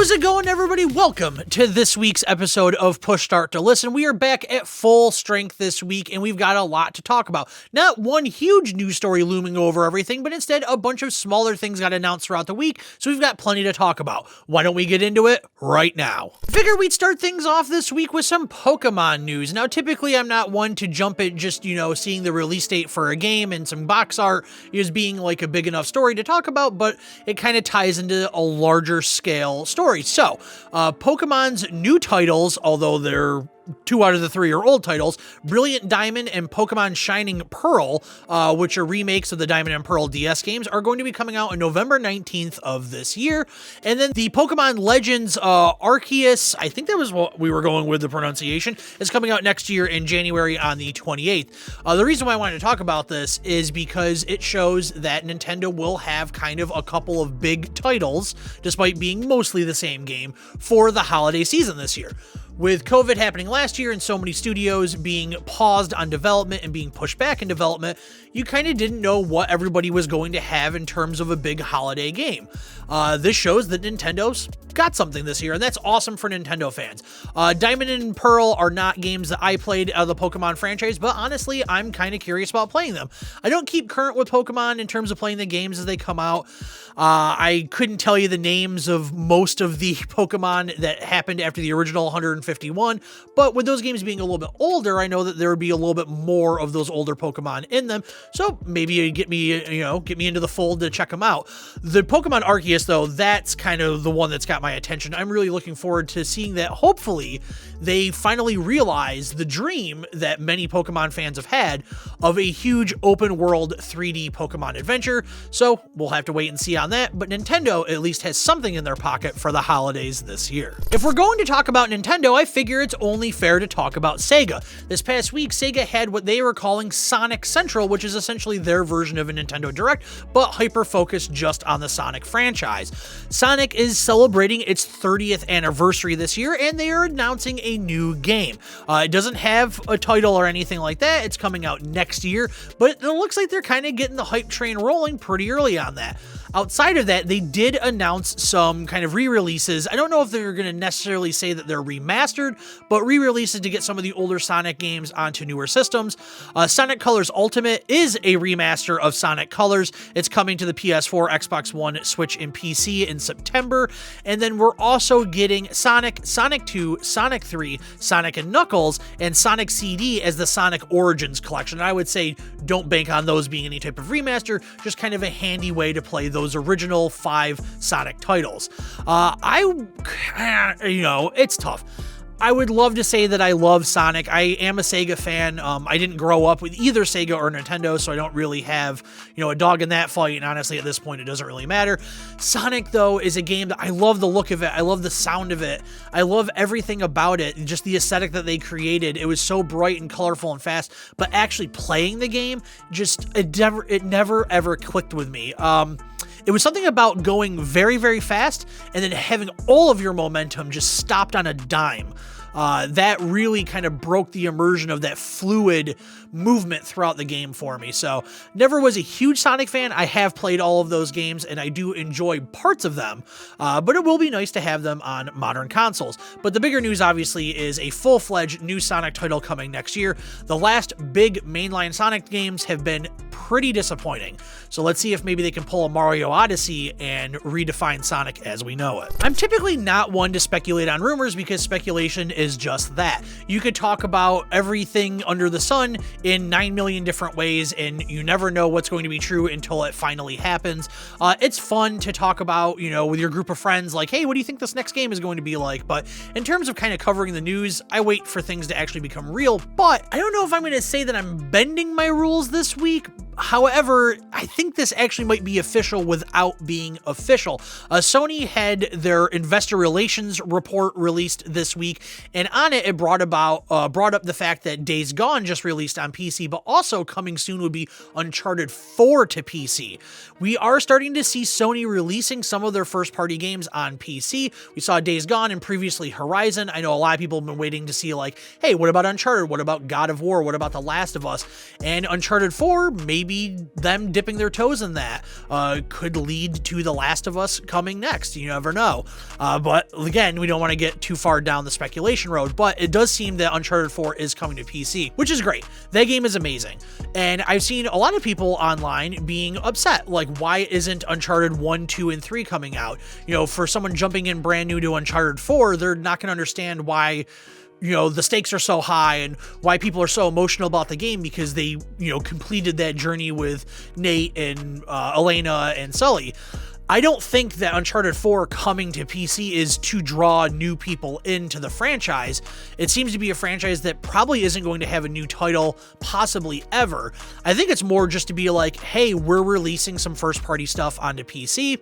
How's it going, everybody? Welcome to this week's episode of Push Start to Listen. We are back at full strength this week, and we've got a lot to talk about. Not one huge news story looming over everything, but instead a bunch of smaller things got announced throughout the week, so we've got plenty to talk about. Why don't we get into it right now? Figure we'd start things off this week with some Pokemon news. Now, typically I'm not one to jump at just, seeing the release date for a game and some box art as being like a big enough story to talk about, but it kind of ties into a larger scale story. So, Pokemon's new titles, although they're 2 out of the 3 are old titles, Brilliant Diamond and Pokemon Shining Pearl, which are remakes of the Diamond and Pearl DS games, are going to be coming out on November 19th of this year. And then the Pokemon Legends Arceus, I think that was what we were going with the pronunciation, is coming out next year in January on the 28th. The reason why I wanted to talk about this is because it shows that Nintendo will have kind of a couple of big titles, despite being mostly the same game, for the holiday season this year. With COVID happening last year and so many studios being paused on development and being pushed back in development, you kind of didn't know what everybody was going to have in terms of a big holiday game. This shows that Nintendo's got something this year, and that's awesome for Nintendo fans. Diamond and Pearl are not games that I played out of the Pokemon franchise, but honestly, I'm kind of curious about playing them. I don't keep current with Pokemon in terms of playing the games as they come out. I couldn't tell you the names of most of the Pokemon that happened after the original 151, but with those games being a little bit older, I know that there would be a little bit more of those older Pokemon in them, so maybe you get me into the fold to check them out. The Pokemon Arceus, though, that's kind of the one that's got my attention. I'm really looking forward to seeing that. Hopefully, they finally realize the dream that many Pokemon fans have had of a huge open world 3D Pokemon adventure, so we'll have to wait and see on that, but Nintendo at least has something in their pocket for the holidays this year. If we're going to talk about Nintendo, I figure it's only fair to talk about Sega. This past week, Sega had what they were calling Sonic Central, which is essentially their version of a Nintendo Direct, but hyper-focused just on the Sonic franchise. Sonic is celebrating its 30th anniversary this year, and they are announcing a new game. It doesn't have a title or anything like that. It's coming out next year, but it looks like they're kind of getting the hype train rolling pretty early on that. Outside of that, they did announce some kind of re-releases. I don't know if they're going to necessarily say that they're remastered, but re-releases to get some of the older Sonic games onto newer systems. Sonic Colors Ultimate is a remaster of Sonic Colors. It's coming to the PS4, Xbox One, Switch, and PC in September. And then we're also getting Sonic, Sonic 2, Sonic 3, Sonic & Knuckles, and Sonic CD as the Sonic Origins collection. And I would say don't bank on those being any type of remaster, just kind of a handy way to play those original 5 Sonic titles. It's tough. I would love to say that I love Sonic. I am a Sega fan. I didn't grow up with either Sega or Nintendo, so I don't really have, a dog in that fight, and honestly, at this point, it doesn't really matter. Sonic, though, is a game that I love the look of it. I love the sound of it. I love everything about it, just the aesthetic that they created. It was so bright and colorful and fast, but actually playing the game, it never, ever clicked with me. It was something about going very, very fast and then having all of your momentum just stopped on a dime. That really kind of broke the immersion of that fluid movement throughout the game for me. So never was a huge Sonic fan. I have played all of those games and I do enjoy parts of them, but it will be nice to have them on modern consoles. But the bigger news obviously is a full-fledged new Sonic title coming next year. The last big mainline Sonic games have been pretty disappointing. So let's see if maybe they can pull a Mario Odyssey and redefine Sonic as we know it. I'm typically not one to speculate on rumors because speculation is just that. You could talk about everything under the sun in 9 million different ways, and you never know what's going to be true until it finally happens. It's fun to talk about, with your group of friends, like, hey, what do you think this next game is going to be like? But in terms of kind of covering the news, I wait for things to actually become real. But I don't know if I'm going to say that I'm bending my rules this week. However, I think this actually might be official without being official. Sony had their investor relations report released this week, and on it, it brought up the fact that Days Gone just released on PC, but also coming soon would be Uncharted 4 to PC. We are starting to see Sony releasing some of their first-party games on PC. We saw Days Gone and previously Horizon. I know a lot of people have been waiting to see, like, hey, what about Uncharted? What about God of War? What about The Last of Us? And Uncharted 4 maybe maybe them dipping their toes in that could lead to The Last of Us coming next. You never know. But again, we don't want to get too far down the speculation road, but it does seem that Uncharted 4 is coming to PC, which is great. That game is amazing. And I've seen a lot of people online being upset, like, why isn't Uncharted 1, 2, and 3 coming out? You know, for someone jumping in brand new to Uncharted 4, they're not going to understand why, you know, the stakes are so high and why people are so emotional about the game, because they, you know, completed that journey with Nate and Elena and Sully. I don't think that Uncharted 4 coming to PC is to draw new people into the franchise. It seems to be a franchise that probably isn't going to have a new title possibly ever. I think it's more just to be like, hey, we're releasing some first-party stuff onto PC.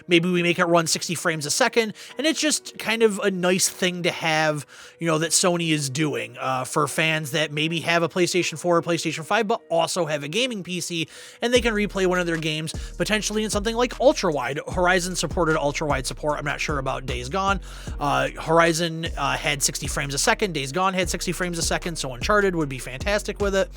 Maybe we make it run 60 frames a second, and it's just kind of a nice thing to have, you know, that Sony is doing for fans that maybe have a PlayStation 4 or PlayStation 5, but also have a gaming PC, and they can replay one of their games potentially in something like ultra-wide. Horizon supported ultra-wide support. I'm not sure about Days Gone. Horizon had 60 frames a second. Days Gone had 60 frames a second, so Uncharted would be fantastic with it.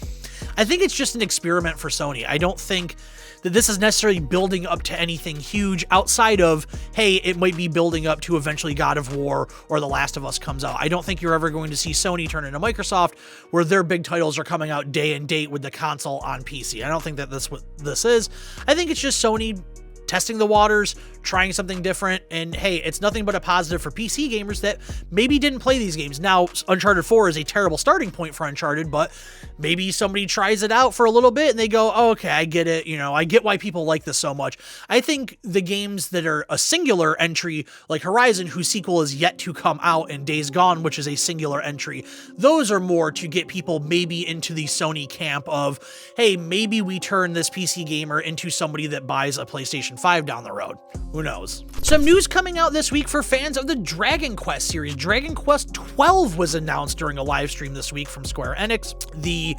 I think it's just an experiment for Sony. I don't think that this is necessarily building up to anything huge outside of, hey, it might be building up to eventually God of War or The Last of Us comes out. I don't think you're ever going to see Sony turn into Microsoft, where their big titles are coming out day and date with the console on PC. I don't think that that's what this is. I think it's just Sony testing the waters, trying something different, and hey, it's nothing but a positive for PC gamers that maybe didn't play these games. Now, Uncharted 4 is a terrible starting point for Uncharted, but maybe somebody tries it out for a little bit and they go, oh, okay, I get it. You know, I get why people like this so much. I think the games that are a singular entry, like Horizon, whose sequel is yet to come out, and Days Gone, which is a singular entry, those are more to get people maybe into the Sony camp of, hey, maybe we turn this PC gamer into somebody that buys a PlayStation 5 down the road. Who knows? Some news coming out this week for fans of the Dragon Quest series. Dragon Quest 12 was announced during a live stream this week from Square Enix. The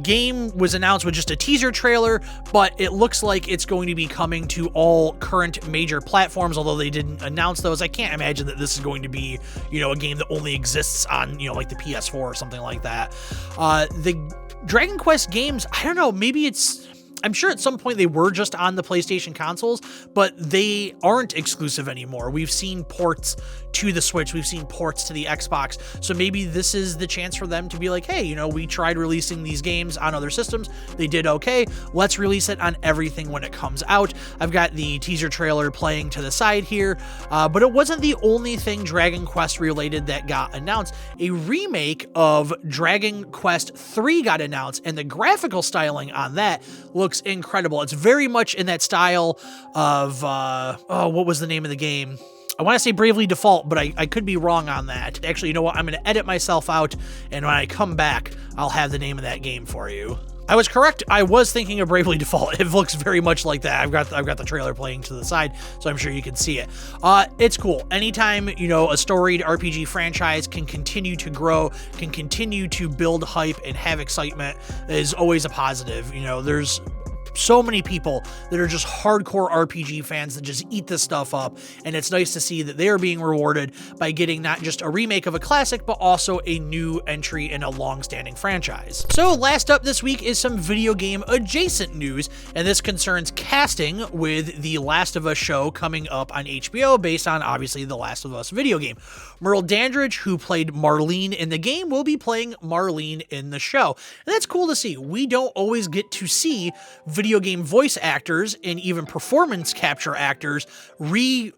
game was announced with just a teaser trailer, but it looks like it's going to be coming to all current major platforms, although they didn't announce those. I can't imagine that this is going to be, you know, a game that only exists on, you know, like the PS4 or something like that. The Dragon Quest games, I don't know, maybe it's... I'm sure at some point they were just on the PlayStation consoles, but they aren't exclusive anymore. We've seen ports to the Switch, we've seen ports to the Xbox, so maybe this is the chance for them to be like, hey, you know, we tried releasing these games on other systems, they did okay, let's release it on everything when it comes out. I've got the teaser trailer playing to the side here, but it wasn't the only thing Dragon Quest related that got announced. A remake of Dragon Quest 3 got announced, and the graphical styling on that looks incredible. It's very much in that style of, what was the name of the game? I want to say Bravely Default, but I could be wrong on that. Actually, you know what? I'm going to edit myself out, and when I come back, I'll have the name of that game for you. I was correct. I was thinking of Bravely Default. It looks very much like that. I've got the trailer playing to the side, so I'm sure you can see it. It's cool. Anytime, you know, a storied RPG franchise can continue to grow, can continue to build hype and have excitement is always a positive. You know, there's so many people that are just hardcore RPG fans that just eat this stuff up, and it's nice to see that they are being rewarded by getting not just a remake of a classic, but also a new entry in a long-standing franchise. So last up this week is some video game adjacent news, and this concerns casting with the Last of Us show coming up on HBO based on, obviously, the Last of Us video game. Merle Dandridge, who played Marlene in the game, will be playing Marlene in the show, and that's cool to see. We don't always get to see video game voice actors and even performance capture actors reprise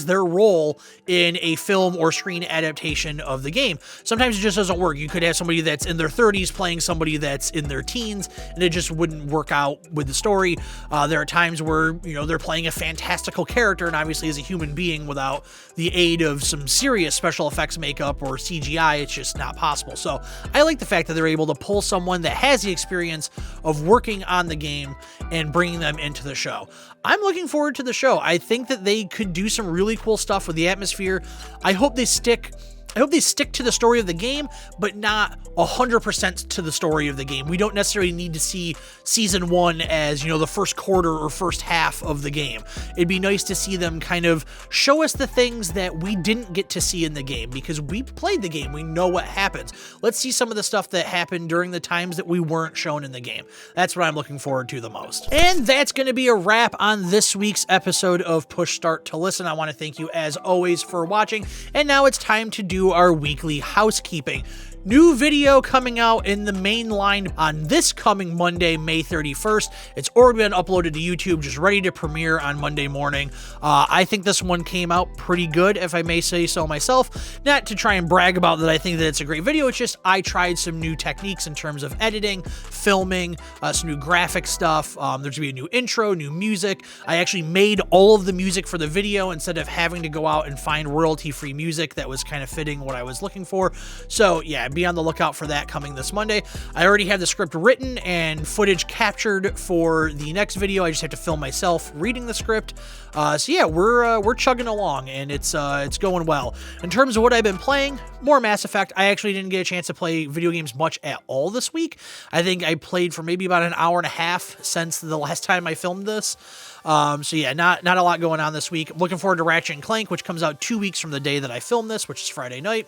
their role in a film or screen adaptation of the game. Sometimes it just doesn't work. You could have somebody that's in their 30s playing somebody that's in their teens, and it just wouldn't work out with the story. There are times where, you know, they're playing a fantastical character, and obviously as a human being without the aid of some serious special effects makeup or CGI, it's just not possible. So I like the fact that they're able to pull someone that has the experience of working on the game and bringing them into the show. I'm looking forward to the show. I think that they could do some really cool stuff with the atmosphere. I hope they stick I hope they stick to the story of the game, but not 100% to the story of the game. We don't necessarily need to see season 1 as, the first quarter or first half of the game. It'd be nice to see them kind of show us the things that we didn't get to see in the game, because we played the game. We know what happens. Let's see some of the stuff that happened during the times that we weren't shown in the game. That's what I'm looking forward to the most. And that's going to be a wrap on this week's episode of Push Start to Listen. I want to thank you as always for watching. And now it's time to do our weekly housekeeping. New video coming out in the main line on this coming Monday, May 31st. It's already been uploaded to YouTube, just ready to premiere on Monday morning. I think this one came out pretty good, if I may say so myself. Not to try and brag about that I think that it's a great video, it's just I tried some new techniques in terms of editing, filming, some new graphic stuff. There's going to be a new intro, new music. I actually made all of the music for the video instead of having to go out and find royalty-free music that was kind of fitting what I was looking for. So yeah, be on the lookout for that coming this Monday. I already have the script written and footage captured for the next video. I just have to film myself reading the script. So yeah, we're chugging along, and it's going well. In terms of what I've been playing, more Mass Effect. I actually didn't get a chance to play video games much at all this week. I think I played for maybe about an hour and a half since the last time I filmed this. So yeah, not a lot going on this week. I'm looking forward to Ratchet & Clank, which comes out 2 weeks from the day that I filmed this, which is Friday night.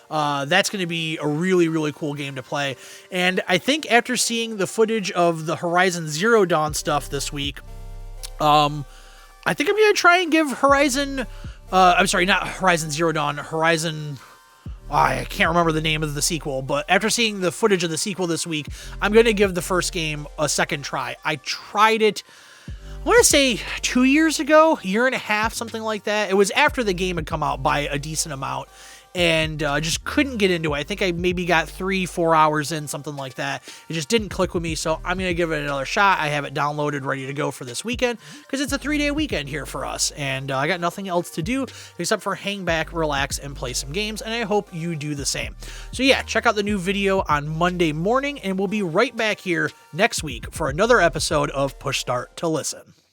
That's going to be a really, really cool game to play. And I think after seeing the footage of the Horizon Zero Dawn stuff this week, I think I'm going to try and give Horizon, I'm sorry, not Horizon Zero Dawn, Horizon, I can't remember the name of the sequel, but after seeing the footage of the sequel this week, I'm going to give the first game a second try. I tried it, I want to say 2 years ago, year and a half, something like that. It was after the game had come out by a decent amount, and just couldn't get into it. I think I maybe got 3-4 hours in, something like that. It just didn't click with me, so I'm going to give it another shot. I have it downloaded, ready to go for this weekend, because it's a 3-day weekend here for us, and I got nothing else to do except for hang back, relax, and play some games, and I hope you do the same. So yeah, check out the new video on Monday morning, and we'll be right back here next week for another episode of Push Start to Listen.